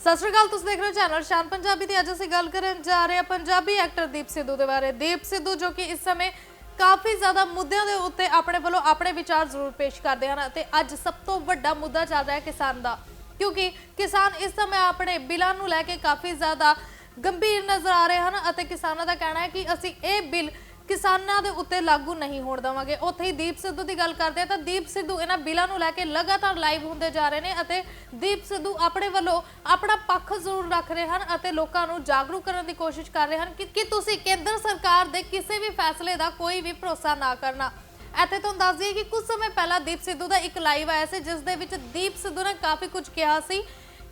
ਸਤਿ ਸ਼੍ਰੀ ਅਕਾਲ। ਤੁਸੀਂ ਦੇਖ ਰਹੇ ਹੋ ਚੈਨਲ ਸ਼ਾਨ ਪੰਜਾਬੀ ਦੀ। ਅੱਜ ਅਸੀਂ ਗੱਲ ਕਰਨ ਜਾ ਰਹੇ ਹਾਂ ਪੰਜਾਬੀ ਐਕਟਰ ਦੀਪ ਸਿੱਧੂ ਦੇ ਬਾਰੇ। ਦੀਪ ਸਿੱਧੂ ਜੋ ਕਿ ਇਸ ਸਮੇਂ ਕਾਫੀ ਜ਼ਿਆਦਾ ਮੁੱਦਿਆਂ ਦੇ ਉੱਤੇ ਆਪਣੇ ਵੱਲੋਂ ਆਪਣੇ ਵਿਚਾਰ ਜ਼ਰੂਰ ਪੇਸ਼ ਕਰਦੇ ਹਨ ਅਤੇ ਅੱਜ ਸਭ ਤੋਂ ਵੱਡਾ ਮੁੱਦਾ ਚੱਲ ਰਿਹਾ ਹੈ ਕਿਸਾਨ ਦਾ, ਕਿਉਂਕਿ ਕਿਸਾਨ ਇਸ ਸਮੇਂ ਆਪਣੇ ਬਿੱਲਾਂ ਨੂੰ ਲੈ ਕੇ ਕਾਫੀ ਜ਼ਿਆਦਾ ਗੰਭੀਰ ਨਜ਼ਰ ਆ ਰਹੇ ਹਨ ਅਤੇ ਕਿਸਾਨਾਂ ਦਾ ਕਹਿਣਾ ਹੈ ਕਿ ਅਸੀਂ ਇਹ ਬਿੱਲ ਕਿਸਾਨਾਂ ਦੇ ਉੱਤੇ ਲਾਗੂ ਨਹੀਂ ਹੋਣ ਦੇਵਾਂਗੇ। ਉੱਥੇ ਹੀ ਦੀਪ ਸਿੱਧੂ ਦੀ ਗੱਲ ਕਰਦੇ ਆ ਤਾਂ ਦੀਪ ਸਿੱਧੂ ਇਹਨਾਂ ਬਿੱਲਾਂ ਨੂੰ ਲੈ ਕੇ ਲਗਾਤਾਰ ਲਾਈਵ ਹੁੰਦੇ ਜਾ ਰਹੇ ਨੇ ਅਤੇ ਦੀਪ ਸਿੱਧੂ ਆਪਣੇ ਵੱਲੋਂ ਆਪਣਾ ਪੱਖ ਜ਼ਰੂਰ ਰੱਖ ਰਹੇ ਹਨ ਅਤੇ ਲੋਕਾਂ ਨੂੰ ਜਾਗਰੂਕ ਕਰਨ ਦੀ ਕੋਸ਼ਿਸ਼ ਕਰ ਰਹੇ ਹਨ ਕਿ ਤੁਸੀਂ ਕੇਂਦਰ ਸਰਕਾਰ ਦੇ ਕਿਸੇ ਵੀ ਫੈਸਲੇ ਦਾ ਕੋਈ ਵੀ ਭਰੋਸਾ ਨਾ ਕਰਨਾ। ਇੱਥੇ ਤੁਹਾਨੂੰ ਦੱਸ ਦਈਏ ਕਿ ਕੁਝ ਸਮੇਂ ਪਹਿਲਾਂ ਦੀਪ ਸਿੱਧੂ ਦਾ ਇੱਕ ਲਾਈਵ ਆਇਆ ਸੀ ਜਿਸ ਦੇ ਵਿੱਚ ਦੀਪ ਸਿੱਧੂ ਨੇ ਕਾਫੀ ਕੁਝ ਕਿਹਾ ਸੀ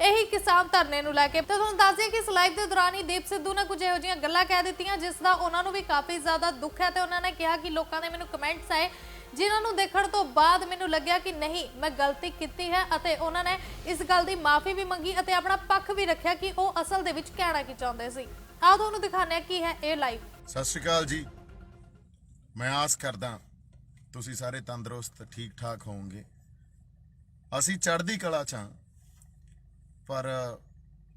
ਇਹੀ ਕਿਸਾਨ ਧਰਨੇ ਨੂੰ ਲੈ ਕੇ। ਤਾਂ ਤੁਹਾਨੂੰ ਦੱਸ ਦਈਏ ਕਿ ਇਸ ਲਾਈਵ ਦੇ ਦੌਰਾਨ ਹੀ ਦੀਪ ਸਿੱਧੂ ਨੇ ਕੁਝ ਇਹੋ ਜਿਹੀਆਂ ਗੱਲਾਂ ਕਹਿ ਦਿੱਤੀਆਂ ਜਿਸ ਦਾ ਉਹਨਾਂ ਨੂੰ ਵੀ ਕਾਫੀ ਜ਼ਿਆਦਾ ਦੁੱਖ ਹੈ ਤੇ ਉਹਨਾਂ ਨੇ ਕਿਹਾ ਕਿ ਲੋਕਾਂ ਦੇ ਮੈਨੂੰ ਕਮੈਂਟਸ ਆਏ ਜਿਨ੍ਹਾਂ ਨੂੰ ਦੇਖਣ ਤੋਂ ਬਾਅਦ ਮੈਨੂੰ ਲੱਗਿਆ ਕਿ ਨਹੀਂ, ਮੈਂ ਗਲਤੀ ਕੀਤੀ ਹੈ ਅਤੇ ਉਹਨਾਂ ਨੇ ਇਸ ਗੱਲ ਦੀ ਮਾਫੀ ਵੀ ਮੰਗੀ ਅਤੇ ਆਪਣਾ ਪੱਖ ਵੀ ਰੱਖਿਆ ਕਿ ਉਹ ਅਸਲ ਦੇ ਵਿੱਚ ਕਹਿਣਾ ਕੀ ਚਾਹੁੰਦੇ ਸੀ। ਆਓ ਤੁਹਾਨੂੰ ਦਿਖਾਉਂਦੇ ਹਾਂ ਕੀ ਹੈ ਇਹ ਲਾਈਵ। ਸਤਿ ਸ਼੍ਰੀ ਅਕਾਲ ਜੀ। ਮੈਂ ਆਸ ਕਰਦਾ ਤੁਸੀਂ ਸਾਰੇ ਤੰਦਰੁਸਤ ਠੀਕ ਠਾਕ ਹੋਵੋਗੇ। ਅਸੀਂ ਚੜ੍ਹਦੀ ਕਲਾ 'ਚ ਹਾਂ, ਪਰ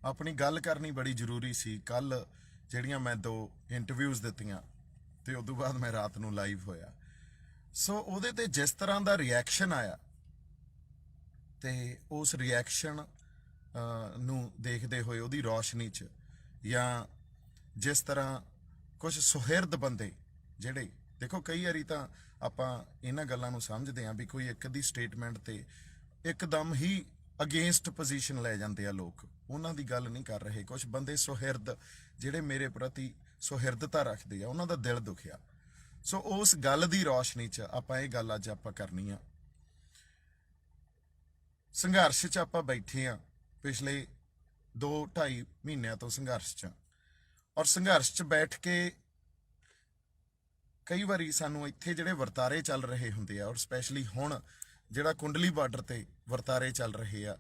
ਆਪਣੀ ਗੱਲ ਕਰਨੀ ਬੜੀ ਜ਼ਰੂਰੀ ਸੀ। ਕੱਲ ਜਿਹੜੀਆਂ ਮੈਂ 2 ਇੰਟਰਵਿਊਜ਼ ਦਿੱਤੀਆਂ ਤੇ ਉਸ ਤੋਂ ਬਾਅਦ ਮੈਂ ਰਾਤ ਨੂੰ ਲਾਈਵ ਹੋਇਆ, ਸੋ ਉਹਦੇ ਤੇ ਜਿਸ ਤਰ੍ਹਾਂ ਦਾ ਰਿਐਕਸ਼ਨ ਆਇਆ ਤੇ ਉਸ ਰਿਐਕਸ਼ਨ ਨੂੰ ਦੇਖਦੇ ਹੋਏ ਉਹਦੀ ਰੌਸ਼ਨੀ 'ਚ ਜਾਂ ਜਿਸ ਤਰ੍ਹਾਂ ਕੁਝ ਸੁਹਿਰਦ ਬੰਦੇ ਜਿਹੜੇ ਦੇਖੋ, ਕਈ ਵਾਰੀ ਤਾਂ ਆਪਾਂ ਇਹਨਾਂ ਗੱਲਾਂ ਨੂੰ ਸਮਝਦੇ ਹਾਂ ਵੀ ਕੋਈ ਇੱਕ ਦੀ ਸਟੇਟਮੈਂਟ ਤੇ ਇੱਕਦਮ ਹੀ ਅਗੇਂਸਟ ਪੋਜੀਸ਼ਨ ਲੈ ਜਾਂਦੇ ਆ ਲੋਕ, ਉਹਨਾਂ ਦੀ ਗੱਲ ਨਹੀਂ ਕਰ ਰਹੇ। ਕੁਝ ਬੰਦੇ ਸੁਹਿਰਦ ਜਿਹੜੇ ਮੇਰੇ ਪ੍ਰਤੀ ਸੁਹਿਰਦਤਾ ਰੱਖਦੇ ਆ, ਉਹਨਾਂ ਦਾ ਦਿਲ ਦੁਖਿਆ। ਸੋ ਉਸ ਗੱਲ ਦੀ ਰੌਸ਼ਨੀ 'ਚ ਆਪਾਂ ਇਹ ਗੱਲ ਅੱਜ ਆਪਾਂ ਕਰਨੀ ਆ। ਸੰਘਰਸ਼ 'ਚ ਆਪਾਂ ਬੈਠੇ ਆ, ਪਿਛਲੇ 2-2.5 ਮਹੀਨਿਆਂ ਤੋਂ ਸੰਘਰਸ਼ 'ਚ, ਔਰ ਸੰਘਰਸ਼ 'ਚ ਬੈਠ ਕੇ ਕਈ ਵਾਰੀ ਸਾਨੂੰ ਇੱਥੇ ਜਿਹੜੇ ਵਰਤਾਰੇ ਚੱਲ ਰਹੇ ਹੁੰਦੇ ਆ, ਔਰ ਸਪੈਸ਼ਲੀ ਹੁਣ ਜਿਹੜਾ ਕੁੰਡਲੀ ਬਾਰਡਰ ਤੇ ਵਰਤਾਰੇ ਚੱਲ ਰਹੇ ਆ,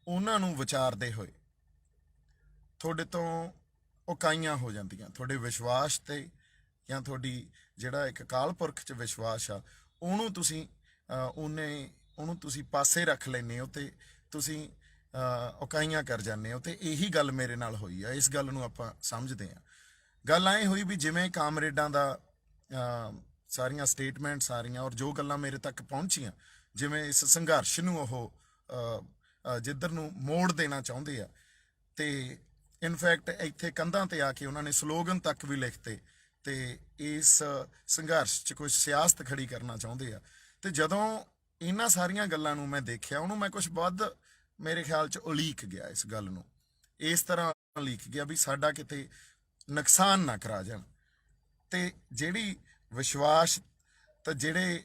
ਉਹਨਾਂ ਨੂੰ ਵਿਚਾਰਦੇ ਹੋਏ ਤੁਹਾਡੇ ਤੋਂ ਉਕਾਈਆਂ ਹੋ ਜਾਂਦੀਆਂ। ਤੁਹਾਡੇ ਵਿਸ਼ਵਾਸ ਤੇ ਜਾਂ ਤੁਹਾਡੀ ਜਿਹੜਾ ਇੱਕ ਅਕਾਲ ਪੁਰਖ 'ਚ ਵਿਸ਼ਵਾਸ ਆ, ਉਹਨੂੰ ਤੁਸੀਂ ਪਾਸੇ ਰੱਖ ਲੈਂਦੇ ਹੋ ਤੇ ਤੁਸੀਂ ਉਕਾਈਆਂ ਕਰ ਜਾਂਦੇ ਹੋ। ਤੇ ਇਹੀ ਗੱਲ ਮੇਰੇ ਨਾਲ ਹੋਈ ਆ। ਇਸ ਗੱਲ ਨੂੰ ਆਪਾਂ ਸਮਝਦੇ ਹਾਂ। ਗੱਲ ਐਂ ਹੋਈ ਵੀ ਜਿਵੇਂ ਕਾਮਰੇਡਾਂ ਦਾ ਸਾਰੀਆਂ ਸਟੇਟਮੈਂਟ ਸਾਰੀਆਂ ਔਰ ਜੋ ਗੱਲਾਂ ਮੇਰੇ ਤੱਕ ਪਹੁੰਚੀਆਂ, ਜਿਵੇਂ ਇਸ ਸੰਘਰਸ਼ ਨੂੰ ਉਹ ਜਿੱਧਰ ਨੂੰ ਮੋੜ ਦੇਣਾ ਚਾਹੁੰਦੇ ਆ, ਤੇ ਇਨਫੈਕਟ ਇੱਥੇ ਕੰਧਾਂ ਤੇ ਆ ਕੇ ਉਹਨਾਂ ਨੇ ਸਲੋਗਨ ਤੱਕ ਵੀ ਲਿਖਤੇ ਤੇ ਇਸ ਸੰਘਰਸ਼ 'ਚ ਕੋਈ ਸਿਆਸਤ ਖੜੀ ਕਰਨਾ ਚਾਹੁੰਦੇ ਆ। ਤੇ ਜਦੋਂ ਇਹਨਾਂ ਸਾਰੀਆਂ ਗੱਲਾਂ ਨੂੰ ਮੈਂ ਦੇਖਿਆ, ਉਹਨੂੰ ਮੈਂ ਕੁਝ ਵੱਧ ਮੇਰੇ ਖਿਆਲ 'ਚ ਉਲੀਕ ਗਿਆ। ਇਸ ਗੱਲ ਨੂੰ ਇਸ ਤਰ੍ਹਾਂ ਉਲੀਕ ਗਿਆ ਵੀ ਸਾਡਾ ਕਿਤੇ ਨੁਕਸਾਨ ਨਾ ਕਰਾ ਜਾਣ। ਤੇ ਜਿਹੜੀ ਵਿਸ਼ਵਾਸ ਤਾਂ ਜਿਹੜੇ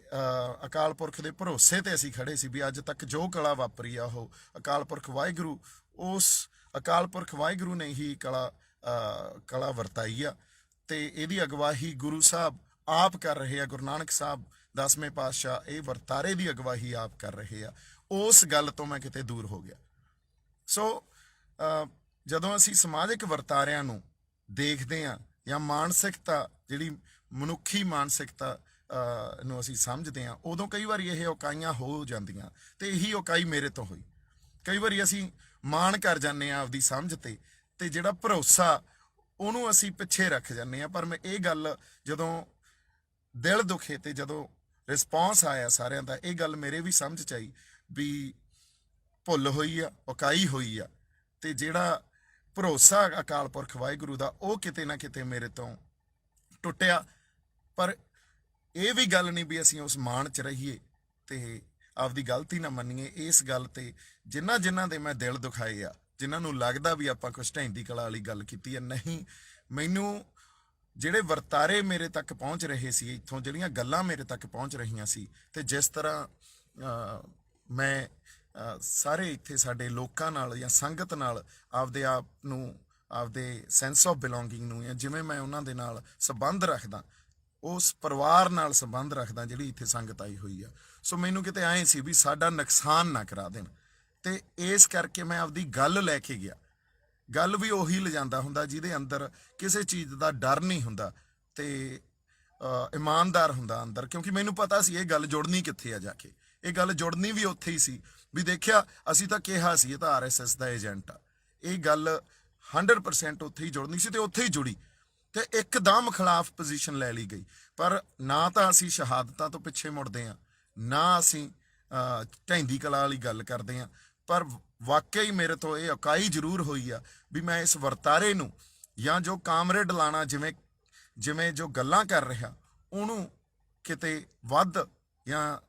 ਅਕਾਲ ਪੁਰਖ ਦੇ ਭਰੋਸੇ ਤੇ ਅਸੀਂ ਖੜੇ ਸੀ ਵੀ ਅੱਜ ਤੱਕ ਜੋ ਕਲਾ ਵਾਪਰੀ ਆ ਉਹ ਅਕਾਲ ਪੁਰਖ ਵਾਹਿਗੁਰੂ, ਉਸ ਅਕਾਲ ਪੁਰਖ ਵਾਹਿਗੁਰੂ ਨੇ ਹੀ ਕਲਾ ਵਰਤਾਈ ਆ ਤੇ ਇਹਦੀ ਅਗਵਾਈ ਗੁਰੂ ਸਾਹਿਬ ਆਪ ਕਰ ਰਹੇ ਆ। ਗੁਰੂ ਨਾਨਕ ਸਾਹਿਬ 10ਵੇਂ ਪਾਤਸ਼ਾਹ ਇਹ ਵਰਤਾਰੇ ਦੀ ਅਗਵਾਈ ਆਪ ਕਰ ਰਹੇ ਆ। ਉਸ ਗੱਲ ਤੋਂ ਮੈਂ ਕਿਤੇ ਦੂਰ ਹੋ ਗਿਆ। ਸੋ ਜਦੋਂ ਅਸੀਂ ਸਮਾਜਿਕ ਵਰਤਾਰਿਆਂ ਨੂੰ ਦੇਖਦੇ ਹਾਂ ਜਾਂ ਮਾਨਸਿਕਤਾ ਜਿਹੜੀ ਮਨੁੱਖੀ ਮਾਨਸਿਕਤਾ ਨੂੰ ਅਸੀਂ ਸਮਝਦੇ ਹਾਂ, ਉਦੋਂ ਕਈ ਵਾਰੀ ਇਹ ਉਕਾਈਆਂ ਹੋ ਜਾਂਦੀਆਂ ਤੇ ਇਹੀ ਉਕਾਈ ਮੇਰੇ ਤੋਂ ਹੋਈ। ਕਈ ਵਾਰੀ ਅਸੀਂ ਮਾਣ ਕਰ ਜਾਂਦੇ ਹਾਂ ਆਪਦੀ ਸਮਝ ਤੇ ਜਿਹੜਾ ਭਰੋਸਾ ਉਹਨੂੰ ਅਸੀਂ ਪਿੱਛੇ ਰੱਖ ਜਾਂਦੇ ਹਾਂ। ਪਰ ਮੈਂ ਇਹ ਗੱਲ ਜਦੋਂ ਦਿਲ ਦੁਖੇ ਤੇ ਜਦੋਂ ਰਿਸਪੌਂਸ ਆਇਆ ਸਾਰਿਆਂ ਦਾ, ਇਹ ਗੱਲ ਮੇਰੇ ਵੀ ਸਮਝ 'ਚ ਆਈ ਵੀ ਭੁੱਲ ਹੋਈ ਆ, ਉਕਾਈ ਹੋਈ ਆ ਤੇ ਜਿਹੜਾ ਭਰੋਸਾ ਅਕਾਲ ਪੁਰਖ ਵਾਹਿਗੁਰੂ ਦਾ ਉਹ ਕਿਤੇ ਨਾ ਕਿਤੇ ਮੇਰੇ ਤੋਂ ਟੁੱਟਿਆ। ਪਰ ਇਹ ਵੀ ਗੱਲ ਨਹੀਂ ਵੀ ਅਸੀਂ ਉਸ ਮਾਣ 'ਚ ਰਹੀਏ ਤੇ ਆਪਦੀ ਗਲਤੀ ਨਾ ਮੰਨੀਏ। ਇਸ ਗੱਲ ਤੇ ਜਿਨ੍ਹਾਂ ਦੇ ਮੈਂ ਦਿਲ ਦੁਖਾਏ ਆ, ਜਿਨ੍ਹਾਂ ਨੂੰ ਲੱਗਦਾ ਵੀ ਆਪਾਂ ਕੁਛ ਢਹਿੰਦੀ ਕਲਾ ਵਾਲੀ ਗੱਲ ਕੀਤੀ ਹੈ, ਨਹੀਂ, ਮੈਨੂੰ ਜਿਹੜੇ ਵਰਤਾਰੇ ਮੇਰੇ ਤੱਕ ਪਹੁੰਚ ਰਹੇ ਸੀ, ਇੱਥੋਂ ਜਿਹੜੀਆਂ ਗੱਲਾਂ ਮੇਰੇ ਤੱਕ ਪਹੁੰਚ ਰਹੀਆਂ ਸੀ ਤੇ ਜਿਸ ਤਰ੍ਹਾਂ ਮੈਂ ਸਾਰੇ ਇੱਥੇ ਸਾਡੇ ਲੋਕਾਂ ਨਾਲ ਜਾਂ ਸੰਗਤ ਨਾਲ ਆਪਦੇ ਆਪ ਨੂੰ, ਆਪਦੇ ਸੈਂਸ ਆਫ ਬਿਲੋਂਗਿੰਗ ਨੂੰ, ਜਾਂ ਜਿਵੇਂ ਮੈਂ ਉਹਨਾਂ ਦੇ ਨਾਲ ਸੰਬੰਧ ਰੱਖਦਾ, ਉਸ ਪਰਿਵਾਰ ਨਾਲ ਸੰਬੰਧ ਰੱਖਦਾ ਜਿਹੜੀ ਇੱਥੇ ਸੰਗਤ ਆਈ ਹੋਈ ਆ, ਸੋ ਮੈਨੂੰ ਕਿਤੇ ਐਂ ਸੀ ਵੀ ਸਾਡਾ ਨੁਕਸਾਨ ਨਾ ਕਰਾ ਦੇਣ। ਤੇ ਇਸ ਕਰਕੇ ਮੈਂ ਆਪਦੀ ਗੱਲ ਲੈ ਕੇ ਗਿਆ। ਗੱਲ ਵੀ ਉਹੀ ਲਿਜਾਂਦਾ ਹੁੰਦਾ ਜਿਹਦੇ ਅੰਦਰ ਕਿਸੇ ਚੀਜ਼ ਦਾ ਡਰ ਨਹੀਂ ਹੁੰਦਾ ਤੇ ਇਮਾਨਦਾਰ ਹੁੰਦਾ ਅੰਦਰ, ਕਿਉਂਕਿ ਮੈਨੂੰ ਪਤਾ ਸੀ ਇਹ ਗੱਲ ਜੁੜਨੀ ਕਿੱਥੇ ਆ ਜਾ ਕੇ। ਇਹ ਗੱਲ ਜੁੜਨੀ ਵੀ ਉੱਥੇ ਹੀ ਸੀ ਵੀ ਦੇਖਿਆ ਅਸੀਂ ਤਾਂ ਕਿਹਾ ਸੀ ਇਹ ਤਾਂ ਆਰਐਸਐਸ ਦਾ ਏਜੰਟ ਆ। ਇਹ ਗੱਲ 100% ਉੱਥੇ ਹੀ ਜੁੜਨੀ ਸੀ ਤੇ ਉੱਥੇ ਹੀ ਜੁੜੀ ਤੇ ਇੱਕਦਮ ਖਿਲਾਫ ਪੋਜੀਸ਼ਨ ਲੈ ਲਈ ਗਈ। ਪਰ ਨਾ ਤਾਂ ਅਸੀਂ ਸ਼ਹਾਦਤਾਂ ਤੋਂ ਪਿੱਛੇ ਮੁੜਦੇ ਹਾਂ, ਨਾ ਅਸੀਂ ਢਹਿੰਦੀ ਕਲਾ ਵਾਲੀ ਗੱਲ ਕਰਦੇ ਹਾਂ, ਪਰ ਵਾਕਈ ਮੇਰੇ ਤੋਂ ਇਹ ਇਕਾਈ ਜ਼ਰੂਰ ਹੋਈ ਆ ਵੀ ਮੈਂ ਇਸ ਵਰਤਾਰੇ ਨੂੰ ਜਾਂ ਜੋ ਕਾਮਰੇਡ ਲਾਣਾ ਜਿਵੇਂ ਜੋ ਗੱਲਾਂ ਕਰ ਰਿਹਾ ਉਹਨੂੰ ਕਿਤੇ ਵੱਧ ਜਾਂ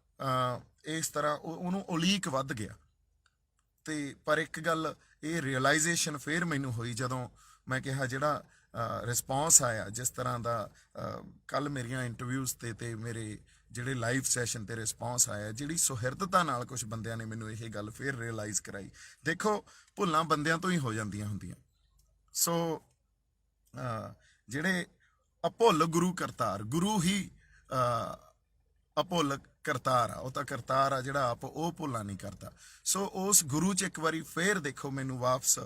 ਇਸ ਤਰ੍ਹਾਂ ਉਹਨੂੰ ਉਲੀਕ ਵੱਧ ਗਿਆ। ਤੇ ਪਰ ਇੱਕ ਗੱਲ ਇਹ ਰਿਅਲਾਈਜੇਸ਼ਨ ਫਿਰ ਮੈਨੂੰ ਹੋਈ ਜਦੋਂ ਮੈਂ ਕਿਹਾ ਜਿਹੜਾ ਰਿਸਪੌਂਸ ਆਇਆ ਜਿਸ ਤਰ੍ਹਾਂ ਦਾ ਕੱਲ ਮੇਰੀਆਂ ਇੰਟਰਵਿਊਜ਼ ਤੇ ਮੇਰੇ ਜਿਹੜੇ ਲਾਈਵ ਸੈਸ਼ਨ ਤੇ ਰਿਸਪੌਂਸ ਆਇਆ, ਜਿਹੜੀ ਸੁਹਿਰਦਤਾ ਨਾਲ ਕੁਝ ਬੰਦਿਆਂ ਨੇ ਮੈਨੂੰ ਇਹ ਗੱਲ ਫਿਰ ਰਿਅਲਾਈਜ਼ ਕਰਾਈ। ਦੇਖੋ ਭੁੱਲਾਂ ਬੰਦਿਆਂ ਤੋਂ ਹੀ ਹੋ ਜਾਂਦੀਆਂ ਹੁੰਦੀਆਂ। ਸੋ ਜਿਹੜੇ ਅਭੁੱਲ ਗੁਰੂ ਕਰਤਾਰ, ਗੁਰੂ ਹੀ ਅਭੁੱਲ ਕਰਤਾਰ ਆ, ਉਹ ਤਾਂ ਕਰਤਾਰ ਆ ਜਿਹੜਾ ਆਪ ਉਹ ਭੁੱਲਾਂ ਨਹੀਂ ਕਰਦਾ। ਸੋ ਉਸ ਗੁਰੂ 'ਚ ਇੱਕ ਵਾਰੀ ਫੇਰ ਦੇਖੋ ਮੈਨੂੰ ਵਾਪਸ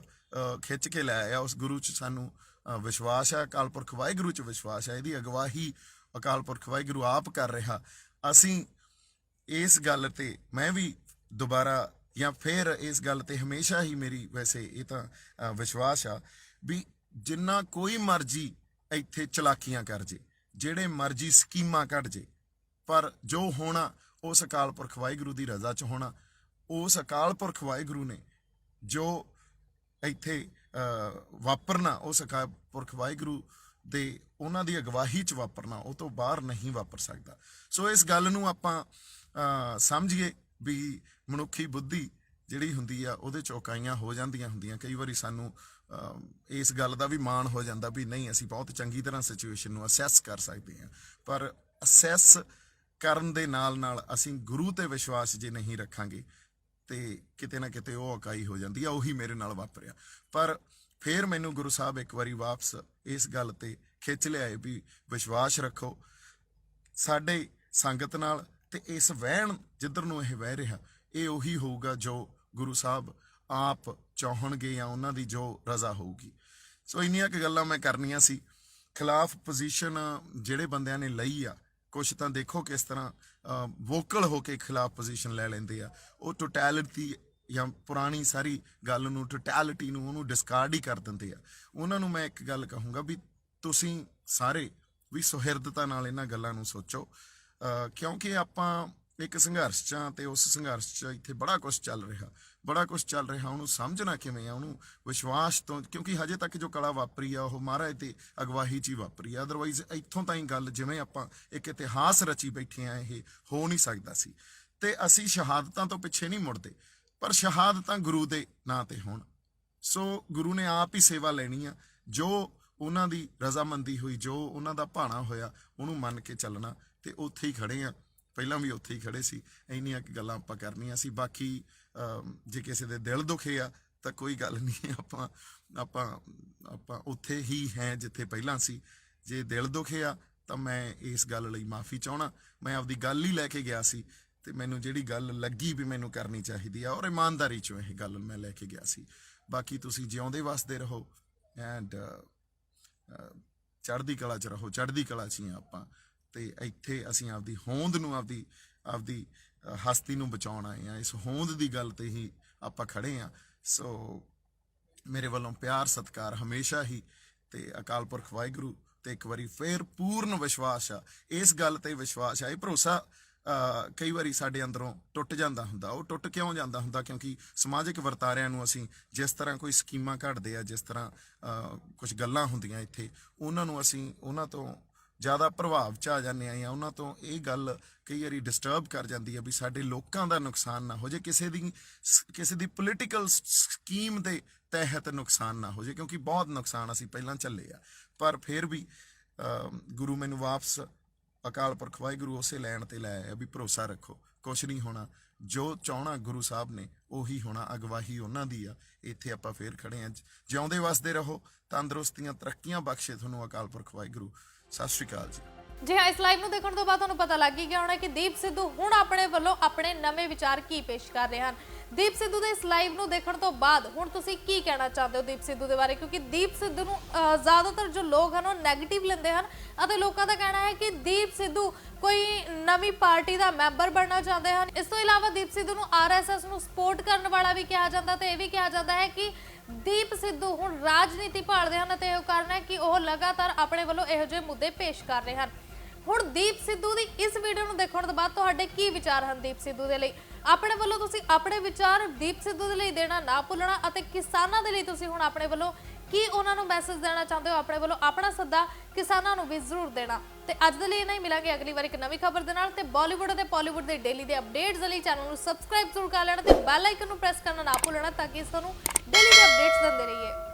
ਖਿੱਚ ਕੇ ਲੈ ਆਇਆ। ਉਸ ਗੁਰੂ 'ਚ ਸਾਨੂੰ ਵਿਸ਼ਵਾਸ ਹੈ, ਅਕਾਲ ਪੁਰਖ ਵਾਹਿਗੁਰੂ 'ਚ ਵਿਸ਼ਵਾਸ ਹੈ, ਇਹਦੀ ਅਗਵਾਈ ਅਕਾਲ ਪੁਰਖ ਵਾਹਿਗੁਰੂ ਆਪ ਕਰ ਰਿਹਾ। ਅਸੀਂ ਇਸ ਗੱਲ ਤੇ ਮੈਂ ਵੀ ਦੁਬਾਰਾ ਜਾਂ ਫਿਰ ਇਸ ਗੱਲ ਤੇ ਹਮੇਸ਼ਾ ਹੀ ਮੇਰੀ ਵੈਸੇ ਇਹ ਤਾਂ ਵਿਸ਼ਵਾਸ ਆ ਵੀ ਜਿੰਨਾ ਕੋਈ ਮਰਜ਼ੀ ਇੱਥੇ ਚਲਾਕੀਆਂ ਕਰ ਜੇ, ਜਿਹੜੇ ਮਰਜ਼ੀ ਸਕੀਮਾਂ ਕੱਢ ਜੇ, ਪਰ ਜੋ ਹੋਣਾ ਉਸ ਅਕਾਲ ਪੁਰਖ ਵਾਹਿਗੁਰੂ ਦੀ ਰਜ਼ਾ 'ਚ ਹੋਣਾ। ਉਸ ਅਕਾਲ ਪੁਰਖ ਵਾਹਿਗੁਰੂ ਨੇ ਜੋ ਇੱਥੇ ਵਾਪਰਨਾ, ਉਸ ਅਕਾਲ ਪੁਰਖ ਵਾਹਿਗੁਰੂ ਦੇ ਉਹਨਾਂ ਦੀ ਅਗਵਾਈ 'ਚ ਵਾਪਰਨਾ, ਉਹ ਤੋਂ ਬਾਹਰ ਨਹੀਂ ਵਾਪਰ ਸਕਦਾ। ਸੋ ਇਸ ਗੱਲ ਨੂੰ ਆਪਾਂ ਸਮਝੀਏ ਵੀ ਮਨੁੱਖੀ ਬੁੱਧੀ ਜਿਹੜੀ ਹੁੰਦੀ ਆ ਉਹਦੇ 'ਚ ਉਕਾਈਆਂ ਹੋ ਜਾਂਦੀਆਂ ਹੁੰਦੀਆਂ। ਕਈ ਵਾਰੀ ਸਾਨੂੰ ਇਸ ਗੱਲ ਦਾ ਵੀ ਮਾਣ ਹੋ ਜਾਂਦਾ ਵੀ ਨਹੀਂ ਅਸੀਂ ਬਹੁਤ ਚੰਗੀ ਤਰ੍ਹਾਂ ਸਿਚੁਏਸ਼ਨ ਨੂੰ ਅਸੈਸ ਕਰ ਸਕਦੇ ਹਾਂ, ਪਰ ਅਸੈਸ ਕਰਨ ਦੇ ਨਾਲ ਅਸੀਂ ਗੁਰੂ ਤੇ ਵਿਸ਼ਵਾਸ ਜੇ ਨਹੀਂ ਰੱਖਾਂਗੇ ਤੇ ਕਿਤੇ ਨਾ ਕਿਤੇ ਉਹ ਇਕਾਈ ਹੋ ਜਾਂਦੀ ਆ। ਉਹੀ ਮੇਰੇ ਨਾਲ ਵਾਪਰਿਆ। ਪਰ ਫਿਰ ਮੈਨੂੰ ਗੁਰੂ ਸਾਹਿਬ ਇੱਕ ਵਾਰੀ ਵਾਪਸ ਇਸ ਗੱਲ ਤੇ ਖਿੱਚ ਲਿਆਏ ਵੀ ਵਿਸ਼ਵਾਸ ਰੱਖੋ ਸਾਡੇ ਸੰਗਤ ਨਾਲ, ਤੇ ਇਸ ਵਹਿਣ ਜਿੱਧਰ ਨੂੰ ਇਹ ਵਹਿ ਰਿਹਾ ਇਹ ਉਹੀ ਹੋਊਗਾ ਜੋ ਗੁਰੂ ਸਾਹਿਬ ਆਪ ਚਾਹਣਗੇ ਜਾਂ ਉਹਨਾਂ ਦੀ ਜੋ ਰਜ਼ਾ ਹੋਊਗੀ। ਸੋ ਇੰਨੀਆਂ ਕੁ ਗੱਲਾਂ ਮੈਂ ਕਰਨੀਆਂ ਸੀ। ਖਿਲਾਫ ਪੋਜੀਸ਼ਨ ਜਿਹੜੇ ਬੰਦਿਆਂ ਨੇ ਲਈ ਆ, ਕੁਛ ਤਾਂ ਦੇਖੋ ਕਿਸ ਤਰ੍ਹਾਂ ਵੋਕਲ ਹੋ ਕੇ ਖਿਲਾਫ ਪੋਜੀਸ਼ਨ ਲੈ ਲੈਂਦੇ ਆ। ਉਹ ਟੋਟੈਲਿਟੀ ਜਾਂ ਪੁਰਾਣੀ ਸਾਰੀ ਗੱਲ ਨੂੰ, ਟੋਟੈਲਿਟੀ ਨੂੰ, ਉਹਨੂੰ ਡਿਸਕਾਰਡ ਹੀ ਕਰ ਦਿੰਦੇ ਆ। ਉਹਨਾਂ ਨੂੰ ਮੈਂ ਇੱਕ ਗੱਲ ਕਹੂੰਗਾ ਵੀ ਤੁਸੀਂ ਸਾਰੇ ਵੀ ਸੁਹਿਰਦਤਾ ਨਾਲ ਇਹਨਾਂ ਗੱਲਾਂ ਨੂੰ ਸੋਚੋ, ਕਿਉਂਕਿ ਆਪਾਂ ਇੱਕ ਸੰਘਰਸ਼ 'ਚ ਆ ਤੇ ਉਸ ਸੰਘਰਸ਼ 'ਚ ਇੱਥੇ ਬੜਾ ਕੁਛ ਚੱਲ ਰਿਹਾ। ਉਹਨੂੰ ਸਮਝਣਾ ਕਿਵੇਂ ਆ, ਉਹਨੂੰ ਵਿਸ਼ਵਾਸ ਤੋਂ, ਕਿਉਂਕਿ ਹਜੇ ਤੱਕ ਜੋ ਕਲਾ ਵਾਪਰੀ ਆ ਉਹ ਮਹਾਰਾਜ ਤੇ ਅਗਵਾਈ 'ਚ ਹੀ ਵਾਪਰੀ ਆ। ਅਦਰਵਾਈਜ਼ ਇੱਥੋਂ ਤਾਈਂ ਗੱਲ ਜਿਵੇਂ ਆਪਾਂ ਇੱਕ ਇਤਿਹਾਸ ਰਚੀ ਬੈਠੇ ਆ, ਇਹ ਹੋ ਨਹੀਂ ਸਕਦਾ ਸੀ। ਤੇ ਅਸੀਂ ਸ਼ਹਾਦਤਾਂ ਤੋਂ ਪਿੱਛੇ ਨਹੀਂ ਮੁੜਦੇ, ਪਰ ਸ਼ਹਾਦਤਾਂ ਗੁਰੂ ਦੇ ਨਾਂ ਤੇ ਹੋਣ। ਸੋ ਗੁਰੂ ਨੇ ਆਪ ਹੀ ਸੇਵਾ ਲੈਣੀ ਆ। ਜੋ ਉਹਨਾਂ ਦੀ ਰਜ਼ਾਮੰਦੀ ਹੋਈ, ਜੋ ਉਹਨਾਂ ਦਾ ਭਾਣਾ ਹੋਇਆ, ਉਹਨੂੰ ਮੰਨ ਕੇ ਚੱਲਣਾ। ਤੇ ਉੱਥੇ ਹੀ ਖੜੇ ਆ, ਪਹਿਲਾਂ ਵੀ ਉੱਥੇ ਹੀ ਖੜੇ ਸੀ। ਇੰਨੀਆਂ ਕੁ ਗੱਲਾਂ ਆਪਾਂ ਕਰਨੀਆਂ ਸੀ। ਬਾਕੀ ਜੇ ਕਿਸੇ ਦੇ ਦਿਲ ਦੁਖੇ ਆ ਤਾਂ ਕੋਈ ਗੱਲ ਨਹੀਂ, ਆਪਾਂ ਉੱਥੇ ਹੀ ਹੈ ਜਿੱਥੇ ਪਹਿਲਾਂ ਸੀ। ਜੇ ਦਿਲ ਦੁਖੇ ਆ ਤਾਂ ਮੈਂ ਇਸ ਗੱਲ ਲਈ ਮਾਫੀ ਚਾਹਣਾ। ਮੈਂ ਆਪਦੀ ਗੱਲ ਹੀ ਲੈ ਕੇ ਗਿਆ ਸੀ ਤੇ ਮੈਨੂੰ ਜਿਹੜੀ ਗੱਲ ਲੱਗੀ ਵੀ ਮੈਨੂੰ ਕਰਨੀ ਚਾਹੀਦੀ ਆ, ਔਰ ਇਮਾਨਦਾਰੀ 'ਚੋਂ ਇਹ ਗੱਲ ਮੈਂ ਲੈ ਕੇ ਗਿਆ ਸੀ। ਬਾਕੀ ਤੁਸੀਂ ਜਿਉਂਦੇ ਵਸਦੇ ਰਹੋ ਐਂਡ ਚੜ੍ਹਦੀ ਕਲਾ 'ਚ ਰਹੋ। ਚੜ੍ਹਦੀ ਕਲਾ 'ਚ ਹੀ ਆ ਆਪਾਂ, ਤੇ ਇੱਥੇ ਅਸੀਂ ਆਪਦੀ ਹੋਂਦ ਨੂੰ, ਆਪਦੀ ਹਸਤੀ ਨੂੰ ਬਚਾਉਣ ਆਏ ਆ। ਇਸ ਹੋਂਦ ਦੀ ਗੱਲ ਤੇ ਹੀ ਆਪਾਂ ਖੜੇ ਆ। ਸੋ ਮੇਰੇ ਵੱਲੋਂ ਪਿਆਰ ਸਤਿਕਾਰ ਹਮੇਸ਼ਾ ਹੀ, ਤੇ ਅਕਾਲ ਪੁਰਖ ਵਾਹਿਗੁਰੂ ਤੇ ਇੱਕ ਵਾਰੀ ਫੇਰ ਪੂਰਨ ਵਿਸ਼ਵਾਸ ਆ। ਇਸ ਗੱਲ ਤੇ ਵਿਸ਼ਵਾਸ ਆ, ਇਹ ਭਰੋਸਾ ਕਈ ਵਾਰੀ ਸਾਡੇ ਅੰਦਰੋਂ ਟੁੱਟ ਜਾਂਦਾ ਹੁੰਦਾ। ਉਹ ਟੁੱਟ ਕਿਉਂ ਜਾਂਦਾ ਹੁੰਦਾ? ਕਿਉਂਕਿ ਸਮਾਜਿਕ ਵਰਤਾਰਿਆਂ ਨੂੰ ਅਸੀਂ ਜਿਸ ਤਰ੍ਹਾਂ ਕੋਈ ਸਕੀਮਾਂ ਘੜਦੇ ਆ, ਜਿਸ ਤਰ੍ਹਾਂ ਕੁਝ ਗੱਲਾਂ ਹੁੰਦੀਆਂ ਇੱਥੇ, ਉਹਨਾਂ ਨੂੰ ਅਸੀਂ ਉਹਨਾਂ ਤੋਂ ਜ਼ਿਆਦਾ ਪ੍ਰਭਾਵ 'ਚ ਆ ਜਾਂਦੇ ਆ, ਜਾਂ ਉਹਨਾਂ ਤੋਂ ਇਹ ਗੱਲ ਕਈ ਵਾਰੀ ਡਿਸਟਰਬ ਕਰ ਜਾਂਦੀ ਆ ਵੀ ਸਾਡੇ ਲੋਕਾਂ ਦਾ ਨੁਕਸਾਨ ਨਾ ਹੋ ਜਾਏ, ਕਿਸੇ ਦੀ ਪੋਲੀਟੀਕਲ ਸਕੀਮ ਦੇ ਤਹਿਤ ਨੁਕਸਾਨ ਨਾ ਹੋ ਜਾਏ, ਕਿਉਂਕਿ ਬਹੁਤ ਨੁਕਸਾਨ ਅਸੀਂ ਪਹਿਲਾਂ ਝੱਲੇ ਆ। ਪਰ ਫਿਰ ਵੀ ਗੁਰੂ ਮੈਨੂੰ ਵਾਪਸ ਅਕਾਲ ਪੁਰਖ ਵਾਹਿਗੁਰੂ ਉਸੇ ਲੈਣ ਤੇ ਲੈ ਆਇਆ ਵੀ ਭਰੋਸਾ ਰੱਖੋ, ਕੁਛ ਨਹੀਂ ਹੋਣਾ। ਜੋ ਚਾਹਣਾ ਗੁਰੂ ਸਾਹਿਬ ਨੇ ਉਹੀ ਹੋਣਾ, ਅਗਵਾਈ ਉਹਨਾਂ ਦੀ ਆ। ਇੱਥੇ ਆਪਾਂ ਫੇਰ ਖੜੇ ਆ। ਜਿਉਂਦੇ ਵਸਦੇ ਰਹੋ, ਤੰਦਰੁਸਤੀਆਂ ਤਰੱਕੀਆਂ ਬਖਸ਼ੇ ਤੁਹਾਨੂੰ ਅਕਾਲ ਪੁਰਖ ਵਾਹਿਗੁਰੂ। ਸਤਿ ਸ਼੍ਰੀ ਅਕਾਲ ਜੀ। ਜੀ ਹਾਂ, ਇਸ ਲਾਈਵ ਨੂੰ ਦੇਖਣ ਤੋਂ ਬਾਅਦ ਤੁਹਾਨੂੰ ਪਤਾ ਲੱਗ ਹੀ ਗਿਆ ਹੋਣਾ ਕਿ ਦੀਪ ਸਿੱਧੂ ਹੁਣ ਆਪਣੇ ਵੱਲੋਂ ਆਪਣੇ ਨਵੇਂ ਵਿਚਾਰ ਕੀ ਪੇਸ਼ ਕਰ ਰਹੇ ਹਨ। ਦੀਪ ਸਿੱਧੂ ਦੇ ਇਸ ਲਾਈਵ ਨੂੰ ਦੇਖਣ ਤੋਂ ਬਾਅਦ ਹੁਣ ਤੁਸੀਂ ਕੀ ਕਹਿਣਾ ਚਾਹੁੰਦੇ ਹੋ ਦੀਪ ਸਿੱਧੂ ਦੇ ਬਾਰੇ, ਕਿਉਂਕਿ ਦੀਪ ਸਿੱਧੂ ਨੂੰ ਜ਼ਿਆਦਾਤਰ ਜੋ ਲੋਕ ਹਨ ਉਹ ਨੈਗੇਟਿਵ ਲੈਂਦੇ ਹਨ ਅਤੇ ਲੋਕਾਂ ਦਾ ਕਹਿਣਾ ਹੈ ਕਿ ਦੀਪ ਸਿੱਧੂ ਕੋਈ ਨਵੀਂ ਪਾਰਟੀ ਦਾ ਮੈਂਬਰ ਬਣਨਾ ਚਾਹੁੰਦੇ ਹਨ। ਇਸ ਤੋਂ ਇਲਾਵਾ ਦੀਪ ਸਿੱਧੂ ਨੂੰ ਆਰਐਸਐਸ ਨੂੰ ਸਪੋਰਟ ਕਰਨ ਵਾਲਾ ਵੀ ਕਿਹਾ ਜਾਂਦਾ ਤੇ ਇਹ ਵੀ ਕਿਹਾ ਜਾਂਦਾ ਹੈ ਕਿ ਦੀਪ ਸਿੱਧੂ ਹੁਣ ਰਾਜਨੀਤੀ ਭਾਲਦੇ ਹਨ ਅਤੇ ਇਹ ਕਾਰਨ ਹੈ ਕਿ ਉਹ ਲਗਾਤਾਰ ਆਪਣੇ ਵੱਲੋਂ ਇਹੋ ਜਿਹੇ ਮੁੱਦੇ ਪੇਸ਼ ਕਰ ਰਹੇ ਹਨ। ਹੁਣ ਦੀਪ ਸਿੱਧੂ ਦੀ ਇਸ ਵੀਡੀਓ ਨੂੰ ਦੇਖਣ ਤੋਂ ਬਾਅਦ ਤੁਹਾਡੇ ਕੀ ਵਿਚਾਰ ਹਨ ਦੀਪ ਸਿੱਧੂ ਦੇ ਲਈ? ਆਪਣੇ ਵੱਲੋਂ ਤੁਸੀਂ ਆਪਣੇ ਵਿਚਾਰ ਦੀਪ ਸਿੱਧੂ ਦੇ ਲਈ ਦੇਣਾ ਨਾ ਭੁੱਲਣਾ ਅਤੇ ਕਿਸਾਨਾਂ ਦੇ ਲਈ ਤੁਸੀਂ ਹੁਣ ਆਪਣੇ ਵੱਲੋਂ ਕੀ ਉਹਨਾਂ ਨੂੰ ਮੈਸੇਜ ਦੇਣਾ ਚਾਹੁੰਦੇ ਹੋ, ਆਪਣੇ ਵੱਲੋਂ ਆਪਣਾ ਸੱਦਾ ਕਿਸਾਨਾਂ ਨੂੰ ਵੀ ਜ਼ਰੂਰ ਦੇਣਾ। ਤੇ ਅੱਜ ਦੇ ਲਈ ਇੰਨਾ ਹੀ, ਮਿਲਾਂਗੇ ਅਗਲੀ ਵਾਰ ਇੱਕ ਨਵੀਂ ਖਬਰ ਦੇ ਨਾਲ। ਤੇ ਬਾਲੀਵੁੱਡ ਅਤੇ ਪਾਲੀਵੁੱਡ ਦੇ ਡੇਲੀ ਦੇ ਅਪਡੇਟਸ ਦੇ ਲਈ ਚੈਨਲ ਨੂੰ ਸਬਸਕ੍ਰਾਈਬ ਜ਼ਰੂਰ ਕਰ ਲੈਣਾ ਤੇ ਬੈਲ ਆਈਕਨ ਨੂੰ ਪ੍ਰੈਸ ਕਰਨਾ ਨਾ ਭੁੱਲਣਾ ਤਾਂ ਕਿ ਤੁਹਾਨੂੰ ਡੇਲੀ ਦੇ ਅਪਡੇਟਸ ਦਿੰਦੇ ਰਹੀਏ।